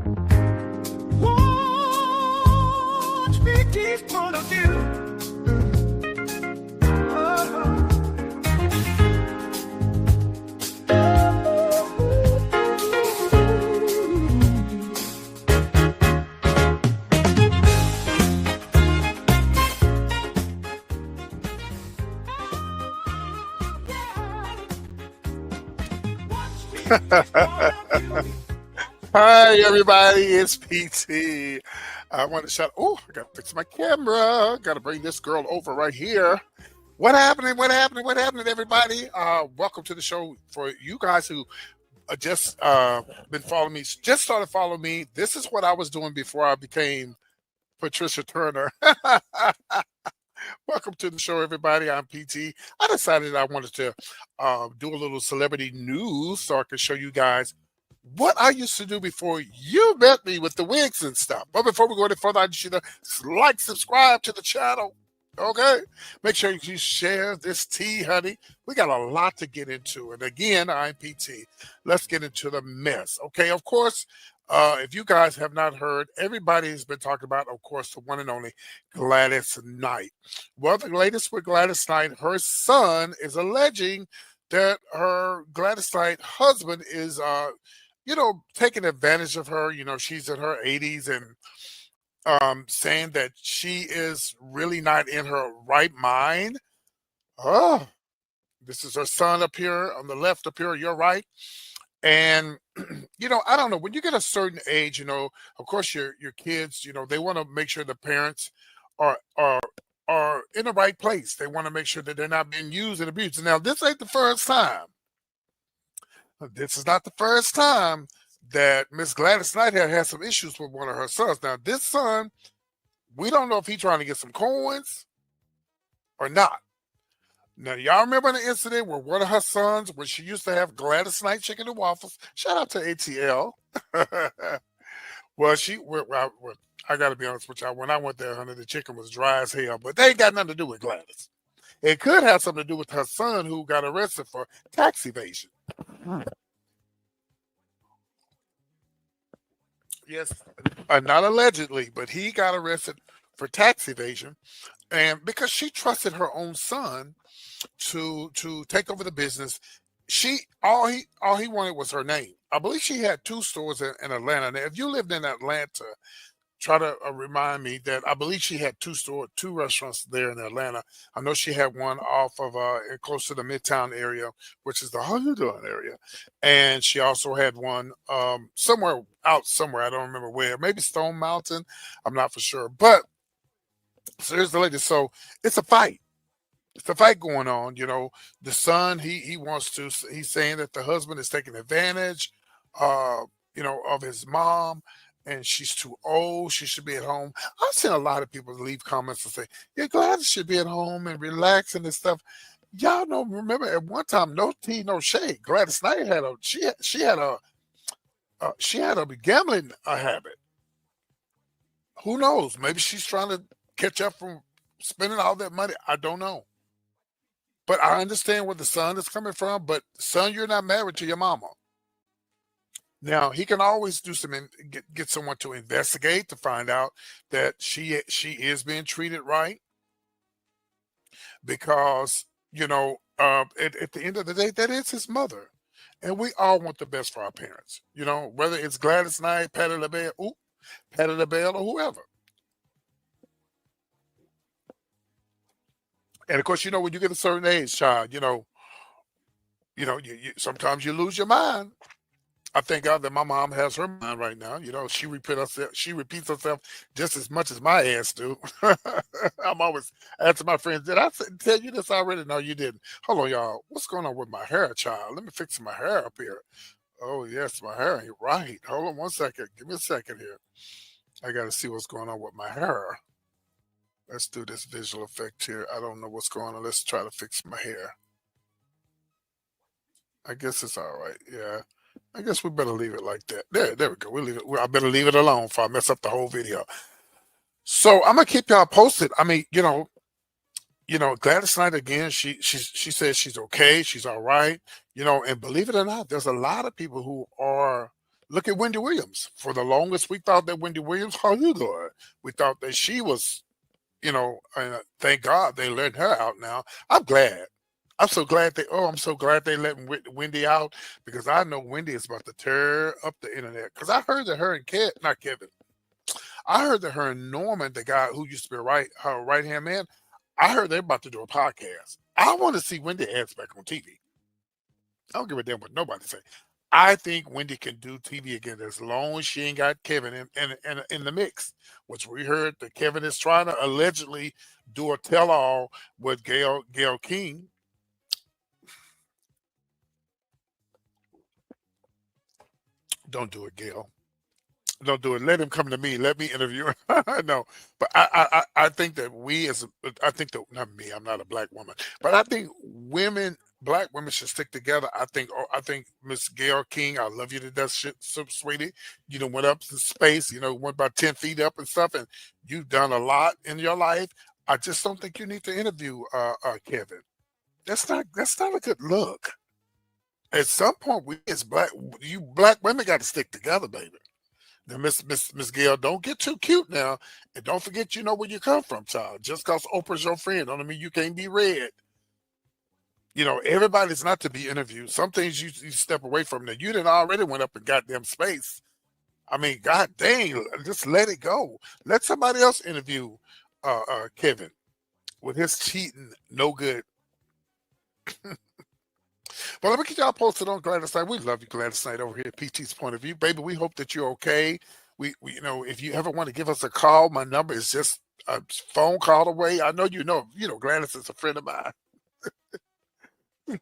Watch me keep one of you. Hi, everybody. It's PT. I want to shout. Oh, I got to fix my camera. Got to bring this girl over right here. What happening? What happening? What happening, everybody? Welcome to the show. For you guys who just been following me, just started following me. This is what I was doing before I became Patricia Turner. Welcome to the show, everybody. I'm PT. I decided I wanted to do a little celebrity news so I could show you guys what I used to do before you met me with the wigs and stuff. But before we go any further, I just you to like, subscribe to the channel. Okay? Make sure you share this tea, honey. We got a lot to get into. And again, I'm PT. Let's get into the mess. Okay, of course, if you guys have not heard, everybody has been talking about, of course, the one and only Gladys Knight. Well, the latest with Gladys Knight, her son is alleging that her Gladys Knight husband is taking advantage of her. She's in her 80s and saying that she is really not in her right mind. Oh, this is her son up here on the left up here, you're right. And I don't know, when you get a certain age, of course your kids, they want to make sure the parents are in the right place. They want to make sure that they're not being used and abused. Now, this ain't the first time. This is not the first time that Miss Gladys Knight had some issues with one of her sons. Now, this son, we don't know if he's trying to get some coins or not. Now, y'all remember the incident where one of her sons, when she used to have Gladys Knight chicken and waffles, shout out to ATL. Well, I got to be honest with y'all. When I went there, honey, the chicken was dry as hell, but they ain't got nothing to do with Gladys. It could have something to do with her son who got arrested for tax evasion. Yes, not allegedly, but he got arrested for tax evasion, and because she trusted her own son to take over the business, all he wanted was her name. I believe she had two stores in Atlanta. Now, if you lived in Atlanta, try to remind me that I believe she had two restaurants there in Atlanta. I know she had one off of close to the Midtown area, which is the How You Doing area, and she also had one somewhere. I don't remember where. Maybe Stone Mountain. I'm not for sure. But so here's the lady. So it's a fight. It's a fight going on. The son he wants to. He's saying that the husband is taking advantage, of his mom, and she's too old. She should be at home. I've seen a lot of people leave comments and say, "Yeah, Gladys should be at home and relaxing and stuff." Y'all know, remember at one time, no tea, no shade. Gladys Knight had she had a gambling habit. Who knows? Maybe she's trying to catch up from spending all that money. I don't know. But I understand where the son is coming from. But son, you're not married to your mama. Now he can always do get someone to investigate to find out that she is being treated right because at the end of the day that is his mother, and we all want the best for our parents. Whether it's Gladys Knight, Patty LaBelle, or whoever. And of course, when you get a certain age, child, sometimes you lose your mind. I thank God that my mom has her mind right now. She repeats herself just as much as my ass do. I'm always asking my friends, did I tell you this already? No, you didn't. Hold on, y'all. What's going on with my hair, child? Let me fix my hair up here. Oh, yes, my hair ain't right. Hold on one second. Give me a second here. I got to see what's going on with my hair. Let's do this visual effect here. I don't know what's going on. Let's try to fix my hair. I guess it's all right. Yeah. I guess we better leave it like that. There we go. We leave it. I better leave it alone before I mess up the whole video. So I'm gonna keep y'all posted. I mean, Gladys Knight again. She says she's okay. She's all right. And believe it or not, there's a lot of people who are Look at Wendy Williams. For the longest, we thought that Wendy Williams, how you doing? We thought that she was, thank God they let her out now. I'm glad. I'm so glad they let Wendy out because I know Wendy is about to tear up the internet. Because I heard that her and not Kevin, I heard that her and Norman, the guy who used to be her right hand man, I heard they're about to do a podcast. I want to see Wendy ads back on TV. I don't give a damn what nobody say. I think Wendy can do TV again as long as she ain't got Kevin in the mix, which we heard that Kevin is trying to allegedly do a tell all with Gail King. Don't do it, Gail. Don't do it. Let him come to me. Let me interview him. No, but I think that I think that not me. I'm not a black woman, but I think black women should stick together. I think Miss Gail King, I love you to death, shit, so sweetie. You know, went up to space. You know, went about 10 feet up and stuff, and you've done a lot in your life. I just don't think you need to interview Kevin. That's not a good look. At some point, we as black women got to stick together, baby. Now, Miss Gail, don't get too cute now, and don't forget you know where you come from, child. Just cause Oprah's your friend, don't mean you can't be read. You know, everybody's not to be interviewed. Some things you step away from. Now, you didn't already went up in goddamn space. I mean, god dang, just let it go. Let somebody else interview Kevin with his cheating, no good. But let me get y'all posted on Gladys Knight. We love you, Gladys Knight, over here at PT's Point of View. Baby, we hope that you're okay. If you ever want to give us a call, my number is just a phone call away. I know Gladys is a friend of mine.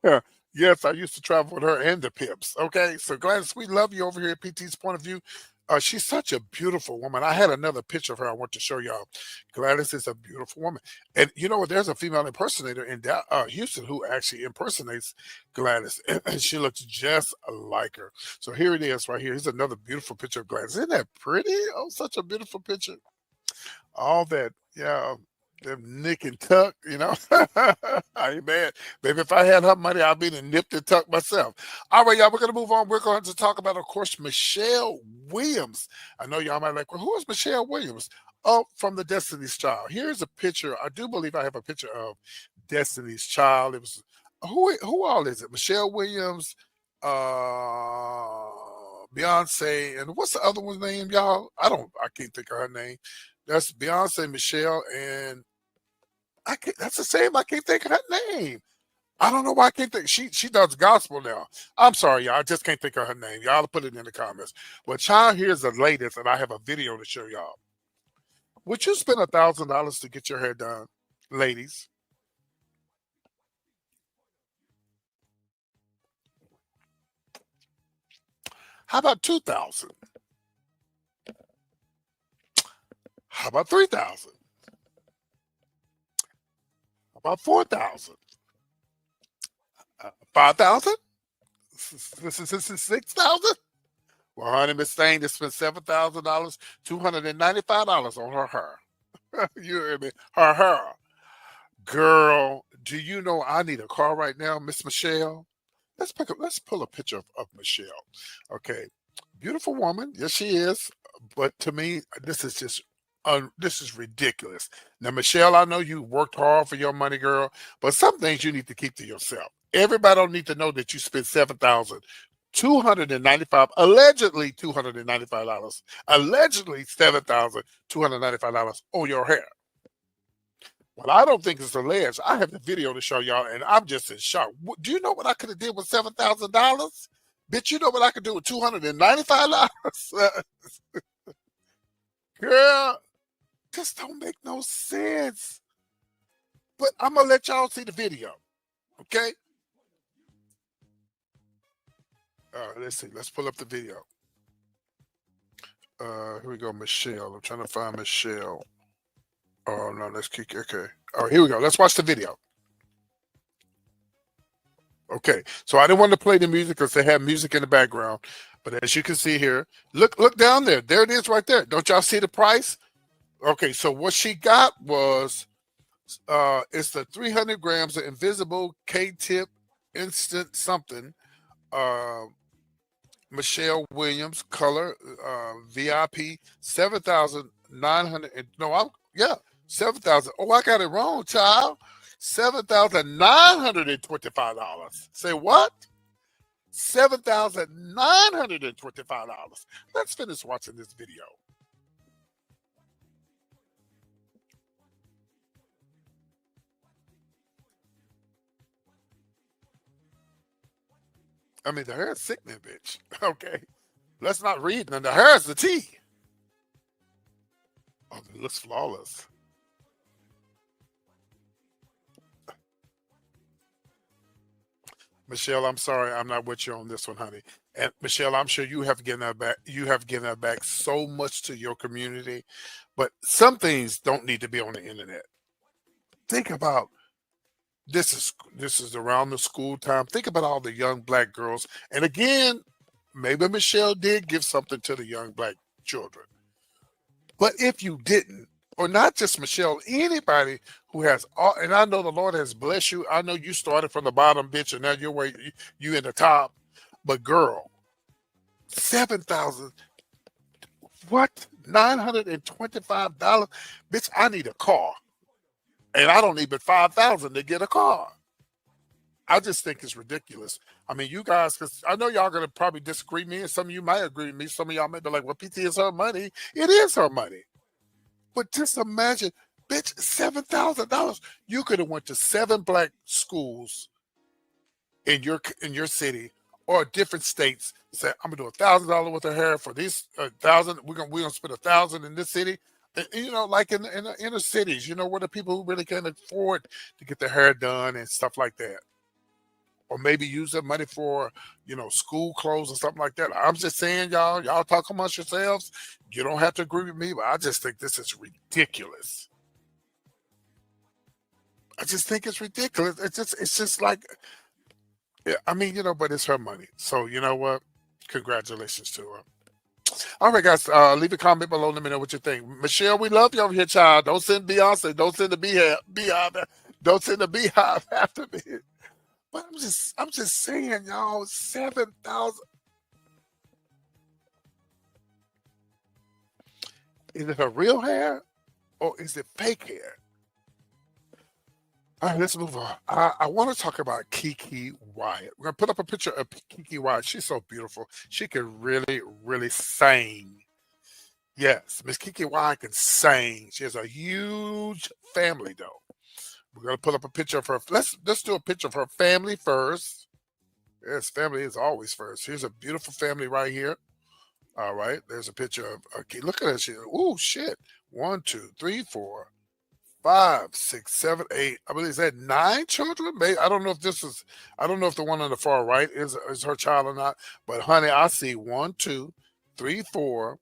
Yeah. Yes, I used to travel with her and the Pips. Okay, so Gladys, we love you over here at PT's Point of View. She's such a beautiful woman. I had another picture of her I want to show y'all. Gladys is a beautiful woman. And you know what? There's a female impersonator in Houston who actually impersonates Gladys. And she looks just like her. So here it is right here. Here's another beautiful picture of Gladys. Isn't that pretty? Oh, such a beautiful picture. All that, yeah, them nick and tuck, I ain't mad. Baby, if I had her money, I'd be the nipped and tuck myself. All right, y'all, we're going to move on. We're going to talk about, of course, Michelle Williams. I know y'all might like, well, who is Michelle Williams? Oh, from the Destiny's Child. Here's a picture. I do believe I have a picture of Destiny's Child. It was, who all is it? Michelle Williams, Beyonce, and what's the other one's name, y'all? I can't think of her name. That's Beyonce, Michelle, and that's the same. I can't think of her name. I don't know why I can't think. She does gospel now. I'm sorry, y'all. I just can't think of her name. Y'all put it in the comments. Well, child, here's the latest, and I have a video to show y'all. Would you spend $1,000 to get your hair done, ladies? How about 2,000? How about 3,000? How about 4,000? 5,000? 6,000? Well, honey, Miss Thing just spent $7,000, $295 on her hair. You hear me? Her hair. Girl, do you know I need a car right now, Miss Michelle? Let's pull a picture of Michelle. Okay. Beautiful woman. Yes, she is. But to me, this is ridiculous. Now, Michelle, I know you worked hard for your money, girl, but some things you need to keep to yourself. Everybody don't need to know that you spent 7,295, allegedly $295, allegedly $7,295 on your hair. Well, I don't think it's alleged. I have the video to show y'all, and I'm just in shock. Do you know what I could have did with $7,000? Bitch, you know what I could do with $295? Girl, this don't make no sense. But I'm gonna let y'all see the video. Okay? Let's see. Let's pull up the video. Here we go, Michelle. I'm trying to find Michelle. Oh no, let's Kiki. Okay. All right, here we go. Let's watch the video. Okay, so I didn't want to play the music because they have music in the background. But as you can see here, look down there. There it is right there. Don't y'all see the price? Okay, so what she got was it's the 300 grams of invisible K-tip instant something Michelle Williams, color, VIP, 7,900. No, I'm, yeah, 7,000. Oh, I got it wrong, child. $7,925. Say what? $7,925. Let's finish watching this video. I mean, the hair is sickening, bitch. Okay. Let's not read. And the hair is the tea. Oh, it looks flawless. Michelle, I'm sorry, I'm not with you on this one, honey. And Michelle, I'm sure you have given that back. You have given that back so much to your community, but some things don't need to be on the internet. Think about this is around the school time. Think about all the young black girls. And again, maybe Michelle did give something to the young black children. But if you didn't, or not just Michelle, anybody who has all, and I know the Lord has blessed you. I know you started from the bottom, bitch, and now you're where you in the top. But girl, 7,000, what? $925? Bitch, I need a car. And I don't need but 5,000 to get a car. I just think it's ridiculous. I mean, you guys, because I know y'all gonna probably disagree with me, and some of you might agree with me. Some of y'all may be like, "Well, PT is her money." It is her money, but just imagine, bitch, $7,000. You could have went to 7 black schools in your city or different states. Say, I'm gonna do $1,000 worth of hair for these 1,000. We're gonna spend 1,000 in this city. And, like in the inner cities, where the people who really can afford to get their hair done and stuff like that, or maybe use that money for school clothes or something like that. I'm just saying, y'all talk amongst yourselves. You don't have to agree with me, but I just think this is ridiculous. I just think it's ridiculous. It's just like, yeah, I mean, but it's her money. So you know what? Congratulations to her. All right, guys, leave a comment below. Let me know what you think. Michelle, we love you over here, child. Don't send Beyonce. Don't send the beehive. Don't send the beehive after me. But I'm just saying, y'all, 7,000. Is it her real hair or is it fake hair? All right, let's move on. I want to talk about Kiki Wyatt. We're gonna put up a picture of Kiki Wyatt. She's so beautiful. She can really, really sing. Yes, Miss Kiki Wyatt can sing. She has a huge family, though. We're gonna put up a picture of her. Let's do a picture of her family first. Yes, family is always first. Here's a beautiful family right here. All right, there's a picture of. Okay, look at her. She. Oh shit! One, two, three, four, five, six, seven, eight. I believe is that 9 children. Maybe I don't know if this is. I don't know if the one on the far right is her child or not. But honey, I see one, two, three, four,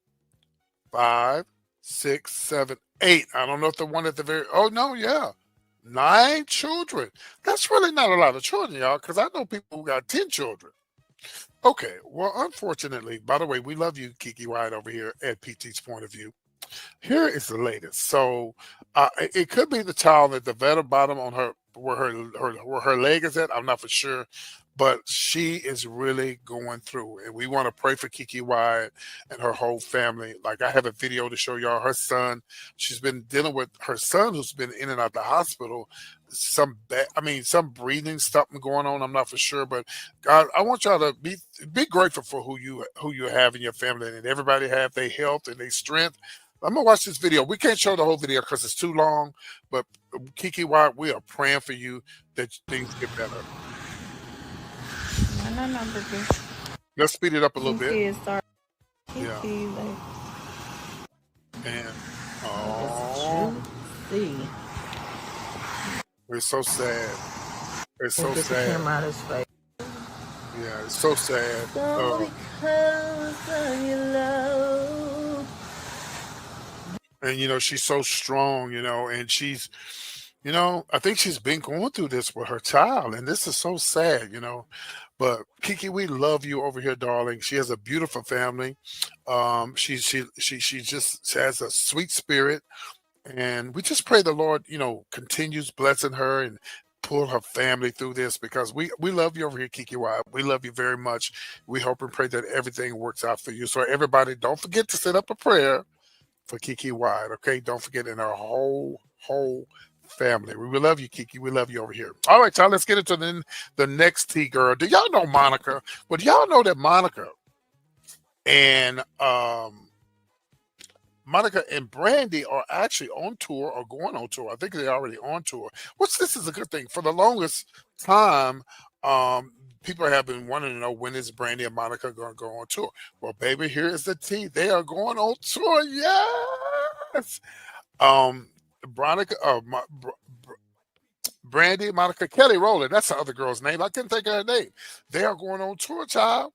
five, six, seven, eight. I don't know if the one at the very. Oh no, yeah. 9 children. That's really not a lot of children, y'all, because I know people who got 10 children. Okay, well, unfortunately, by the way, we love you, Kiki Wyatt, over here at PT's Point of View. Here is the latest. So it could be the child at the very bottom on her where her leg is at. I'm not for sure, but she is really going through, and we want to pray for Kiki Wyatt and her whole family. Like I have a video to show y'all. Her son, she's been dealing with her son who's been in and out the hospital. Some breathing stuff going on. I'm not for sure, but God, I want y'all to be grateful for who you have in your family, and everybody have their health and their strength. I'm gonna watch this video. We can't show the whole video because it's too long. But Kiki Wyatt, we are praying for you that things get better. No, baby. Let's speed it up a little bit. Kiki is sorry. Yeah. Kiki, And see. It's so sad. It's so Get the sad. camera out of his face. Yeah, it's so sad. So because of your love. And she's so strong, and she's, I think she's been going through this with her child, and this is so sad. But Kiki, we love you over here, darling. She has a beautiful family. She just has a sweet spirit, and we just pray the Lord, continues blessing her and pull her family through this because we love you over here, Kiki Wyatt. We love you very much. We hope and pray that everything works out for you. So everybody, don't forget to set up a prayer for Kiki Wyatt. Okay, don't forget in our whole family. We love you, Kiki. We love you over here. All right, y'all. Let's get into the next T girl. Do y'all know Monica? Well, do y'all know that and Monica and Brandy are actually on tour or going on tour. I think they're already on tour. Which this is a good thing. For the longest time, people have been wanting to know when is Brandy and Monica going to go on tour. Well, baby, here is the tea. They are going on tour. Yes. Um, Veronica, Brandy, Monica, Kelly Rowland. That's the other girl's name. I couldn't think of her name. They are going on tour, child.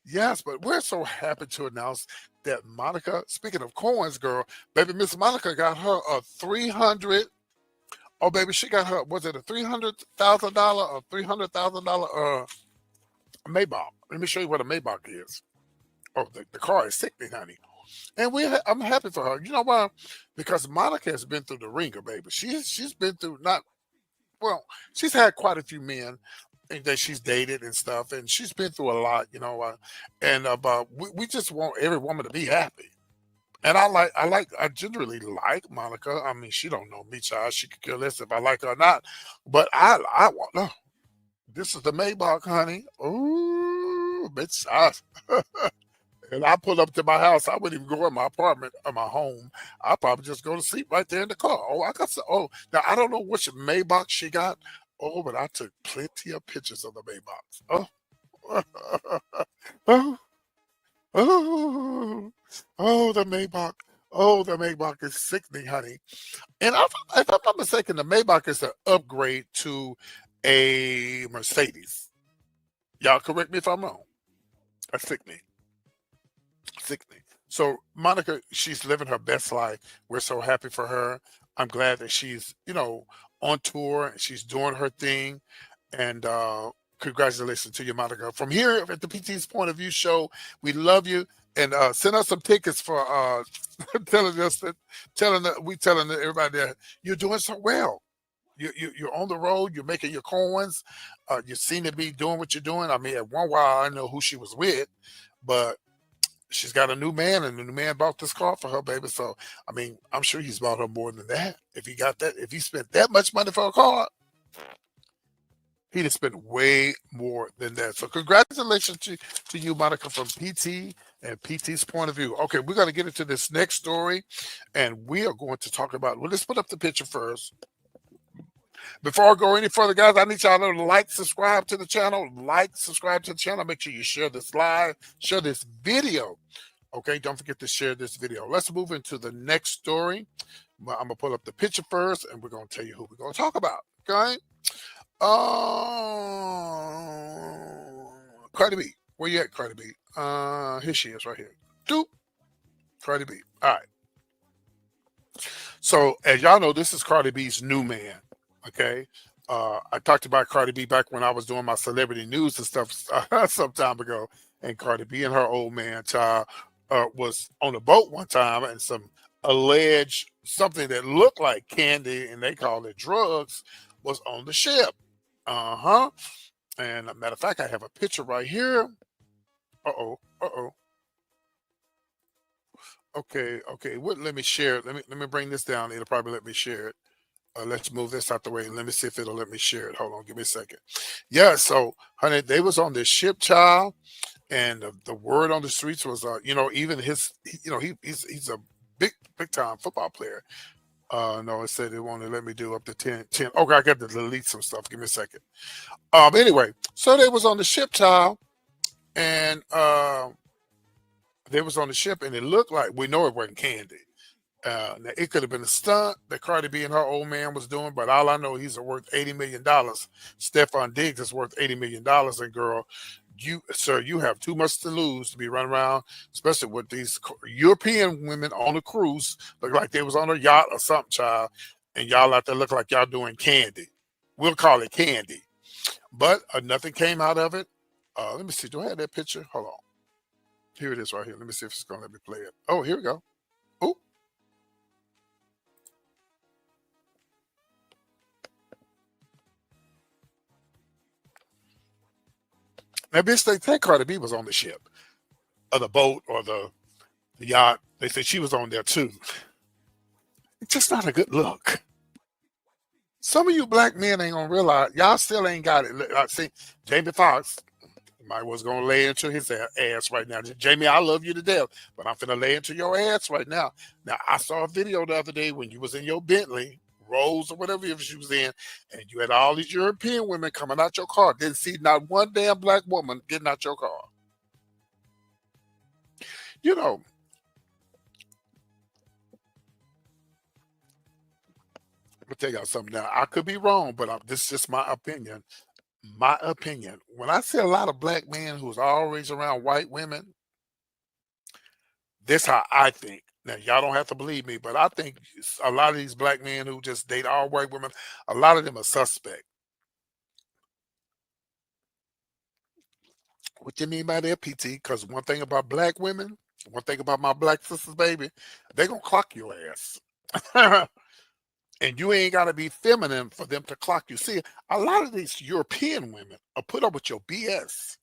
Yes, but we're so happy to announce that Monica, speaking of coins, girl, baby Miss Monica got her a 300. Oh, baby, she got her, was it a $300,000 or $300,000 Maybach? Let me show you what a Maybach is. Oh, the car is sickening, honey. And I'm happy for her. You know why? Because Monica has been through the ringer, baby. She's been through not well, she's had quite a few men that she's dated and stuff, and she's been through a lot, and but we just want every woman to be happy. And I generally like Monica. I mean, she don't know me, child. She could care less if I like her or not. But I want no. This is the Maybach, honey. Ooh, bitch. And I pull up to my house. I wouldn't even go in my apartment or my home. I probably just go to sleep right there in the car. Oh, I got some. Oh, now I don't know which Maybach she got. Oh, but I took plenty of pictures of the Maybachs. Oh, oh, oh, oh, the Maybach. Oh, the Maybach is sickening, honey. And if I'm not mistaken, the Maybach is an upgrade to a Mercedes. Y'all correct me if I'm wrong. That's sickening. Sickening. So Monica, she's living her best life. We're so happy for her. I'm glad that she's, on tour and she's doing her thing. And congratulations to you, Monica. From here at the PT's Point of View show, we love you. And send us some tickets for telling everybody that you're doing so well. You're on the road. You're making your coins. You seem to be doing what you're doing. I mean, at one while I know who she was with, but she's got a new man, and the new man bought this car for her, baby. So, I mean, I'm sure he's bought her more than that. If he spent that much money for a car, he'd have spent way more than that. So, congratulations to you, Monica, from PT and PT's Point of View. Okay, we're going to get into this next story, and we are going to talk about, well, let's put up the picture first. Before I go any further, guys, I need y'all to like, subscribe to the channel. Like, subscribe to the channel. Make sure you share this live, share this video. Okay, don't forget to share this video. Let's move into the next story. I'm going to pull up the picture first, and we're going to tell you who we're going to talk about. Okay? Cardi B. Where you at, Cardi B? Here she is right here. Doop. Cardi B. All right. So, as y'all know, this is Cardi B's new man. Okay. I talked about Cardi B back when I was doing my celebrity news and stuff some time ago. And Cardi B and her old man, child, was on a boat one time, and some alleged something that looked like candy, and they called it drugs, was on the ship. Uh-huh. And a matter of fact, I have a picture right here. Uh-oh. Uh-oh. Okay. Let me share it. Let me bring this down. It'll probably let me share it. Let's move this out the way and let me see if it'll let me share it. Hold on, give me a second. Yeah, so honey, they was on this ship, child, and the word on the streets was, even he's a big time football player. No, it said it wanted to let me do up to 10. Okay, I got to delete some stuff. Give me a second. Anyway, so they was on the ship, child, and they was on the ship, and it looked like, we know it wasn't candy. Now it could have been a stunt that Cardi B and her old man was doing, but all I know, he's worth $80 million. Stephon Diggs is worth $80 million. And girl, you have too much to lose to be running around, especially with these European women on a cruise, look like they was on a yacht or something, child, and y'all out there look like y'all doing candy. We'll call it candy. But nothing came out of it. Let me see. Do I have that picture? Hold on. Here it is right here. Let me see if it's going to let me play it. Oh, here we go. Oh. Now, bitch, they think Cardi B was on the ship or the boat or the yacht. They said she was on there too. It's just not a good look. Some of you black men ain't gonna realize y'all still ain't got it. See, Jamie Foxx might was gonna lay into his ass right now. Jamie, I love you to death, but I'm finna lay into your ass right now. Now, I saw a video the other day when you was in your Bentley, Rolls or whatever she was in, and you had all these European women coming out your car. Didn't see not one damn black woman getting out your car. You know, I'm gonna tell y'all something now. I could be wrong, but this is just my opinion. My opinion. When I see a lot of black men who's always around white women, this how I think. Now y'all don't have to believe me, but I think a lot of these black men who just date all white women, a lot of them are suspect. What you mean by that, PT? Because one thing about black women, one thing about my black sisters, baby, they gonna clock your ass. And you ain't gotta be feminine for them to clock you. See, a lot of these European women are put up with your BS.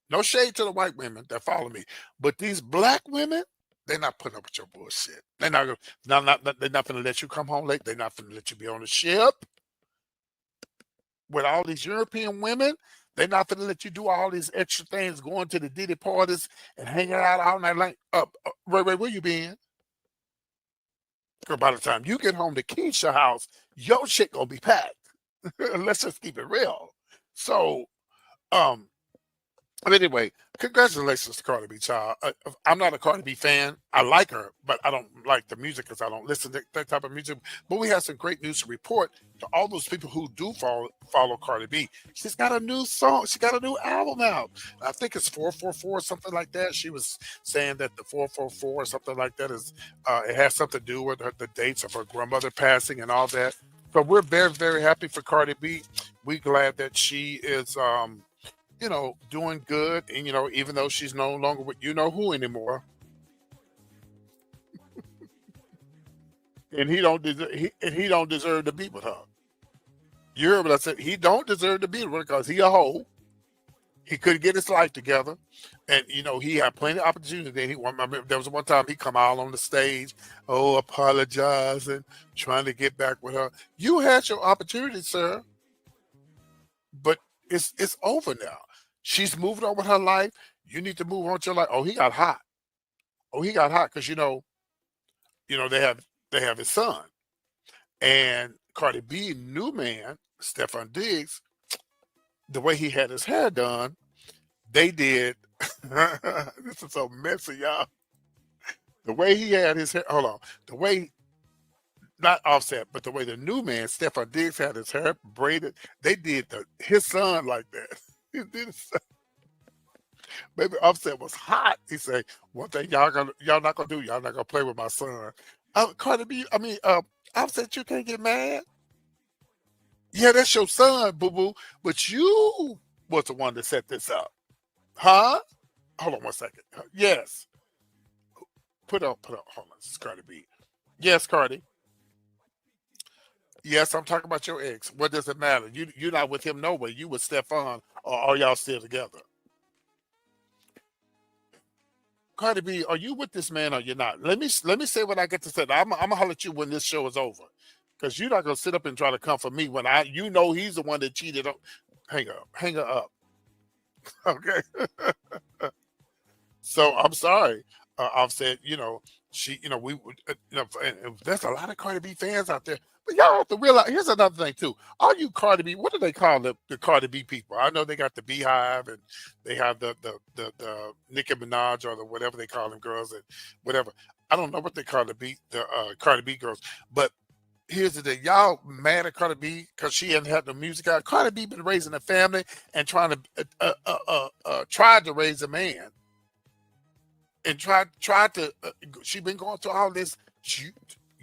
No shade to the white women that follow me, but these black women, they're not putting up with your bullshit. They're not gonna let you come home late. They're not gonna let you be on the ship with all these European women. They're not gonna let you do all these extra things, going to the Diddy parties and hanging out all night long. Ray, where you been? Because by the time you get home to Keisha house, your shit gonna be packed. Let's just keep it real. So, um, but anyway, congratulations to Cardi B, child. I'm not a Cardi B fan. I like her, but I don't like the music because I don't listen to that type of music. But we have some great news to report to all those people who do follow Cardi B. She's got a new song. She got a new album out. I think it's 444 or something like that. She was saying that the 444 or something like that is it has something to do with the dates of her grandmother passing and all that. So we're very, very happy for Cardi B. We glad that she is doing good, and even though she's no longer with you know who anymore, and he don't deserve to be with her. You heard what I said? He don't deserve to be with her because he a hoe. He couldn't get his life together, and he had plenty of opportunity. And I remember there was one time he come out on the stage, apologizing, trying to get back with her. You had your opportunity, sir, but it's over now. She's moved on with her life. You need to move on with your life. Oh, he got hot. Oh, he got hot because they have his son and Cardi B new man Stefan Diggs. The way he had his hair done, they did. This is so messy, y'all. The way he had his hair. Hold on. The way not Offset, but the way the new man Stefan Diggs had his hair braided, they did his son like that. He did his son. Baby Offset was hot. He said, "One thing y'all not gonna do, y'all not gonna play with my son." Cardi B, Offset, you can't get mad. Yeah, that's your son, boo boo. But you was the one that set this up, huh? Hold on one second. Yes, put up. Hold on, this is Cardi B. Yes, Cardi. Yes, I'm talking about your ex. What does it matter? You're not with him no way. You with Stefan, or are y'all still together? Cardi B, are you with this man or you're not? Let me say what I get to say. I'm gonna holler at you when this show is over, because you're not gonna sit up and try to come for me when he's the one that cheated on. Hang her up, okay? So I'm sorry. I've said, she, we, would, and there's a lot of Cardi B fans out there. But y'all have to realize. Here's another thing too. All you Cardi B, what do they call the Cardi B people? I know they got the Beehive and they have the Nicki Minaj or the whatever they call them girls and whatever. I don't know what they call the Cardi B girls. But here's the thing. Y'all mad at Cardi B because she hadn't had the music out. Cardi B been raising a family and trying to tried to raise a man and tried to. She been going through all this.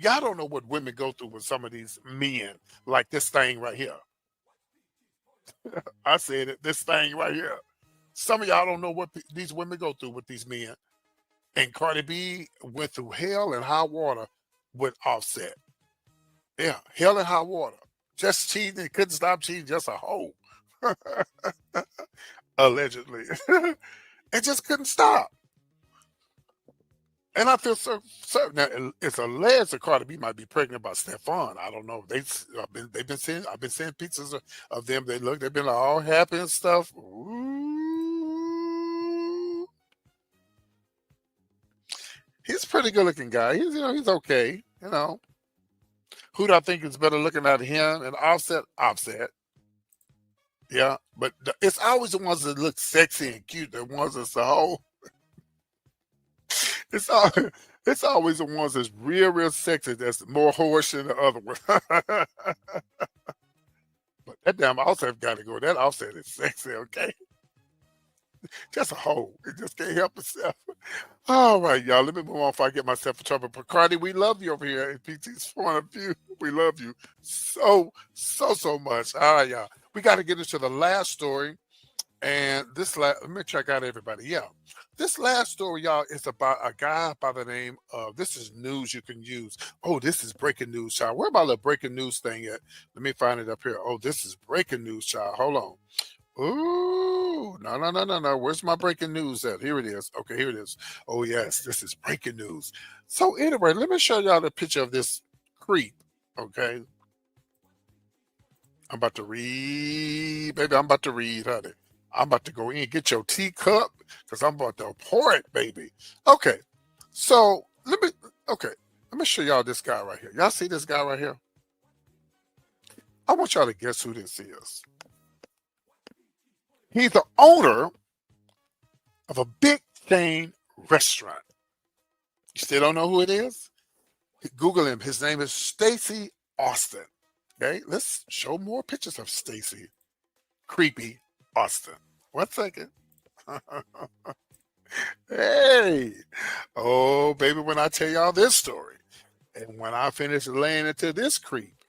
Y'all don't know what women go through with some of these men, like this thing right here. I said it. This thing right here. Some of y'all don't know what these women go through with these men. And Cardi B went through hell and high water with Offset. Yeah, hell and high water. Just cheating, couldn't stop cheating, just a hoe. allegedly, and just couldn't stop. And I feel so now it's alleged that Cardi B might be pregnant by Stefan. I don't know. I've been seeing pictures of them. They've been all happy and stuff. Ooh, he's a pretty good looking guy. He's okay. Who do I think is better looking at him and Offset? Offset. Yeah, but it's always the ones that look sexy and cute. The ones that's the whole. It's all. It's always the ones that's real sexy. That's more horse than the other one. But that damn Offset got to go. That Offset is sexy. Okay, just a hoe. It just can't help itself. All right, y'all. Let me move on before I get myself in trouble. But Cardi, we love you over here at PT's point of view. We love you so much. All right, y'all. We got to get into the last story. And let me check out everybody. Yeah. This last story, y'all, is about a guy by the name of, this is news you can use. Oh, this is breaking news, child. Where about the breaking news thing at? Let me find it up here. Oh, this is breaking news, child. Hold on. Ooh, no. Where's my breaking news at? Here it is. Okay, here it is. Oh, yes, this is breaking news. So anyway, let me show y'all the picture of this creep. Okay. I'm about to read, baby. I'm about to read, honey. I'm about to go in and get your teacup because I'm about to pour it, baby. Okay. So let me show y'all this guy right here. Y'all see this guy right here? I want y'all to guess who this is. He's the owner of a big chain restaurant. You still don't know who it is? Google him. His name is Stacy Austin. Okay, let's show more pictures of Stacy. Creepy Austin. 1 second. Hey. Oh, baby, when I tell y'all this story, and when I finish laying into this creep,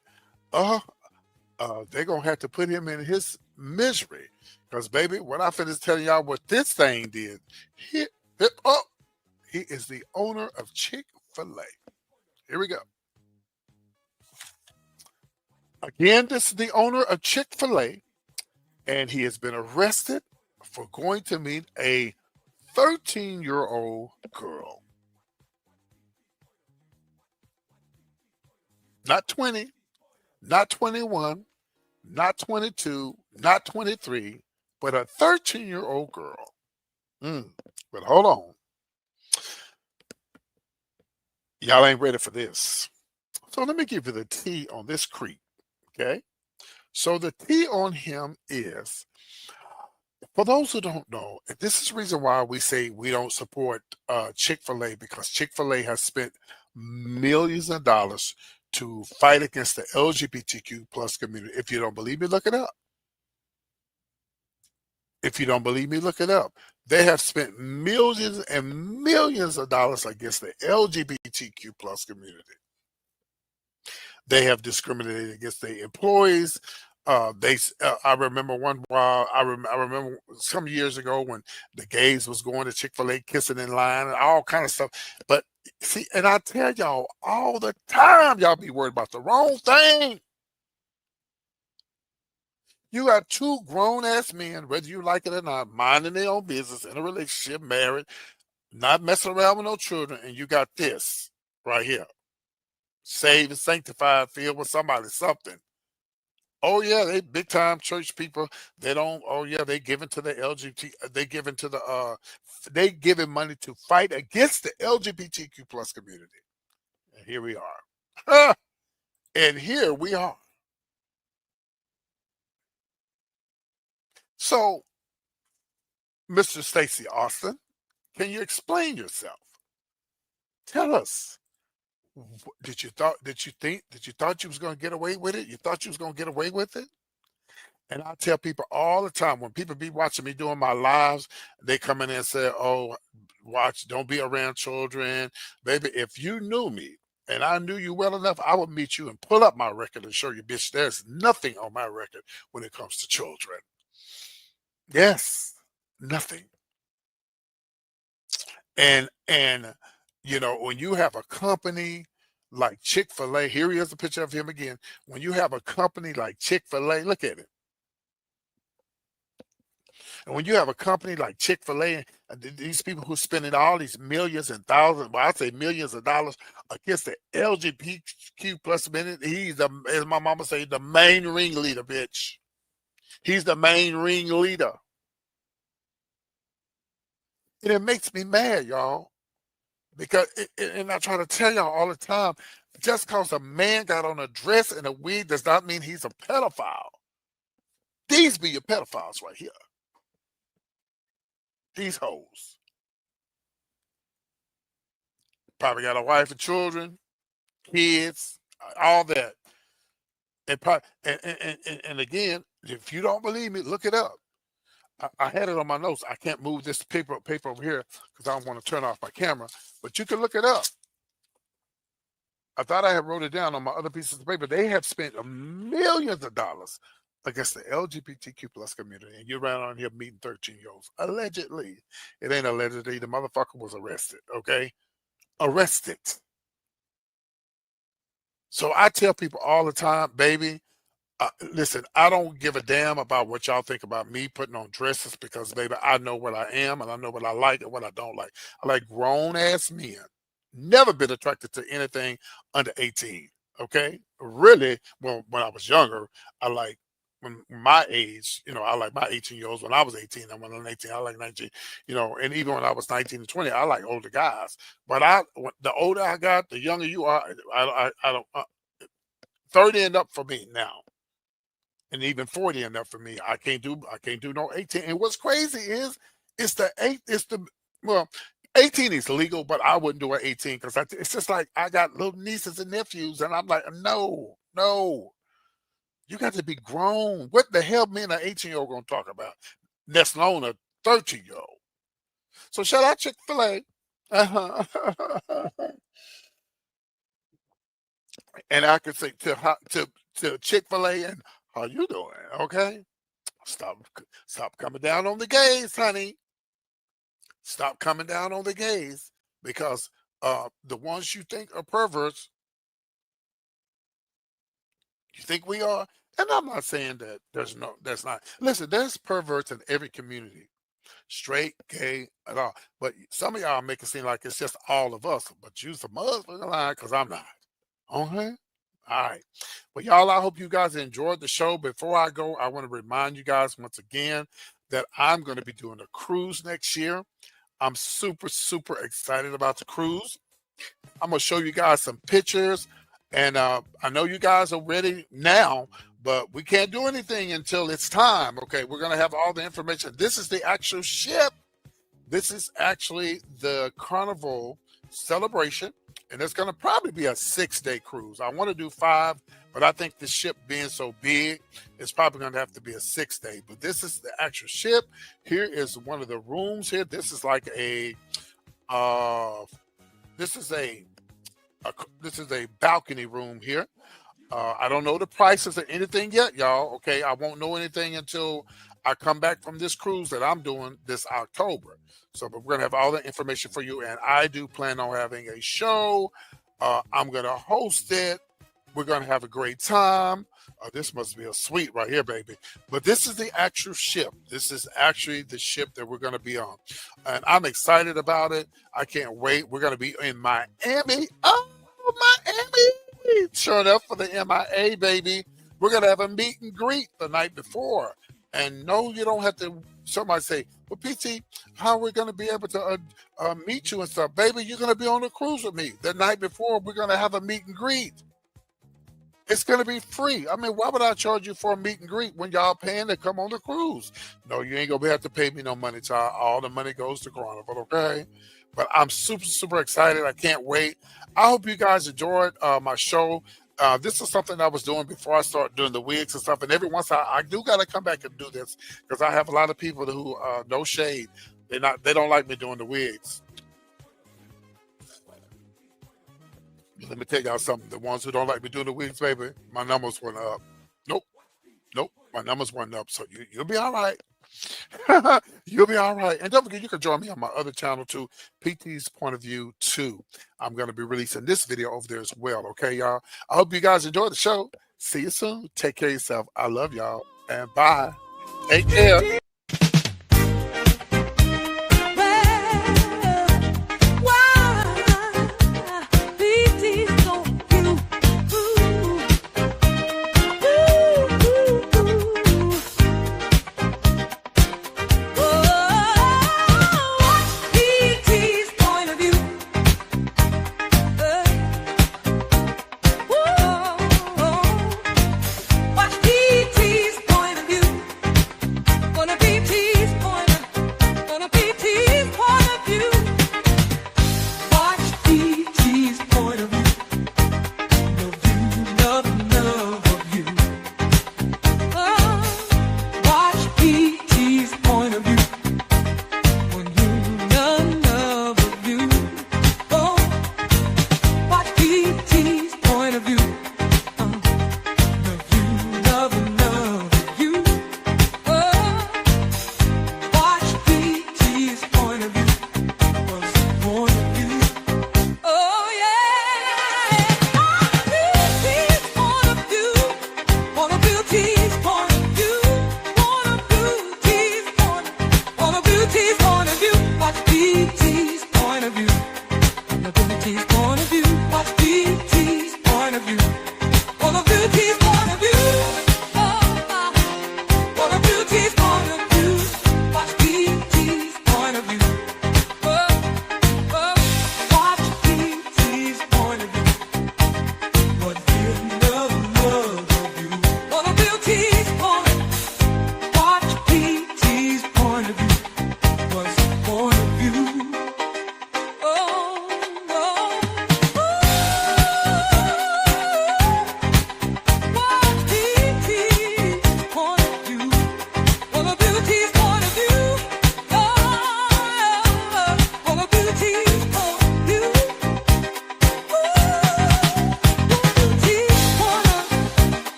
they're going to have to put him in his misery. Because, baby, when I finish telling y'all what this thing did, he is the owner of Chick-fil-A. Here we go. Again, this is the owner of Chick-fil-A, and he has been arrested for going to meet a 13-year-old girl. Not 20, not 21, not 22, not 23, but a 13-year-old girl. But hold on. Y'all ain't ready for this. So let me give you the tea on this creep, okay? So the tea on him is, for those who don't know, and this is the reason why we say we don't support Chick-fil-A, because Chick-fil-A has spent millions of dollars to fight against the LGBTQ plus community. If you don't believe me, look it up. If you don't believe me, look it up. They have spent millions and millions of dollars against the LGBTQ plus community. They have discriminated against their employees. I remember one while I remember some years ago when the gays was going to Chick-fil-A, kissing in line and all kind of stuff. But see, and I tell y'all all the time, y'all be worried about the wrong thing. You got two grown ass men, whether you like it or not, minding their own business, in a relationship, married, not messing around with no children, and you got this right here. Saved and sanctified, filled with something. Oh yeah, they big time church people. They don't. Oh yeah, they giving to the LGBT. They giving to the. They giving money to fight against the LGBTQ plus community. And here we are. And here we are. So, Mr. Stacy Austin, can you explain yourself? Tell us. Did you thought you was going to get away with it? You thought you was going to get away with it? And I tell people all the time, when people be watching me doing my lives, they come in and say, "Oh, watch, don't be around children, baby." If you knew me and I knew you well enough, I would meet you and pull up my record and show you, bitch, there's nothing on my record when it comes to children. Yes, nothing. And when you have a company like Chick-fil-A, here he is, a picture of him again. When you have a company like Chick-fil-A, look at it. And when you have a company like Chick-fil-A and these people who are spending all these millions and thousands, well, I say millions of dollars against the LGBTQ plus minute, he's the, as my mama say, the main ringleader, bitch. He's the main ringleader. And it makes me mad, y'all. Because, and I try to tell y'all all the time, just because a man got on a dress and a wig does not mean he's a pedophile. These be your pedophiles right here. These hoes. Probably got a wife and children, kids, all that. And again, if you don't believe me, look it up. I had it on my notes. I can't move this paper over here because I don't want to turn off my camera. But you can look it up. I thought I had wrote it down on my other pieces of paper. They have spent millions of dollars against the LGBTQ plus community. And you're around here meeting 13-year-olds. Allegedly. It ain't allegedly. The motherfucker was arrested, okay? Arrested. So I tell people all the time, baby, listen, I don't give a damn about what y'all think about me putting on dresses because, baby, I know what I am and I know what I like and what I don't like. I like grown-ass men. Never been attracted to anything under 18, okay? Really, well, when I was younger, I like when my age, I like my 18-year-olds when I was 18. And when I'm 18, I like 19, and even when I was 19 and 20, I like older guys. But the older I got, the younger you are, I don't, 30 and up for me now. And even 40 and up for me. I can't do no 18. And what's crazy is well, 18 is legal, but I wouldn't do an 18 because it's just like I got little nieces and nephews, and I'm like, no. You got to be grown. What the hell me and an 18-year-old gonna talk about? That's known a 13-year-old. So shout out Chick-fil-A. And I could say to Chick-fil-A and how you doing? Okay. Stop coming down on the gays, honey. Stop coming down on the gays because the ones you think are perverts, you think we are. And I'm not saying that that's not. Listen, there's perverts in every community, straight, gay, at all. But some of y'all make it seem like it's just all of us. But you're the motherfucking line because I'm not. Okay. All right. Well, y'all, I hope you guys enjoyed the show. Before I go, I want to remind you guys once again that I'm going to be doing a cruise next year. I'm super, super excited about the cruise. I'm going to show you guys some pictures. And I know you guys are ready now, but we can't do anything until it's time. Okay, we're going to have all the information. This is the actual ship. This is actually the Carnival celebration. And it's going to probably be a 6-day cruise. I want to do 5, but I think the ship being so big, it's probably going to have to be a 6-day. But this is the actual ship. Here is one of the rooms here. This is like this is a balcony room here. I don't know the prices or anything yet, y'all. Okay, I won't know anything until I come back from this cruise that I'm doing this October. So, but we're gonna have all the information for you, and I do plan on having a show. I'm gonna host it. We're gonna have a great time. This must be a suite right here, baby. But this is the actual ship. This is actually the ship that we're gonna be on, and I'm excited about it. I can't wait. We're gonna be in Miami. Oh, Miami! Sure enough, for the MIA, baby. We're gonna have a meet and greet the night before. And no, you don't have to. Somebody say, well, PT, how are we going to be able to meet you and stuff? Baby, you're going to be on a cruise with me. The night before, we're going to have a meet and greet. It's going to be free. I mean, why would I charge you for a meet and greet when y'all paying to come on the cruise? No, you ain't going to have to pay me no money, child. All the money goes to Carnival, okay? But I'm super, super excited. I can't wait. I hope you guys enjoyed my show. This is something I was doing before I started doing the wigs and stuff. And every once I do got to come back and do this because I have a lot of people who, no shade, they don't like me doing the wigs. Let me tell y'all something. The ones who don't like me doing the wigs, baby, my numbers went up. Nope. My numbers went up. So you'll be all right. You'll be all right. And don't forget, you can join me on my other channel too, PT's Point of View 2. I'm going to be releasing this video over there as well. Okay, y'all. I hope you guys enjoy the show. See you soon. Take care of yourself. I love y'all. And bye. Take care.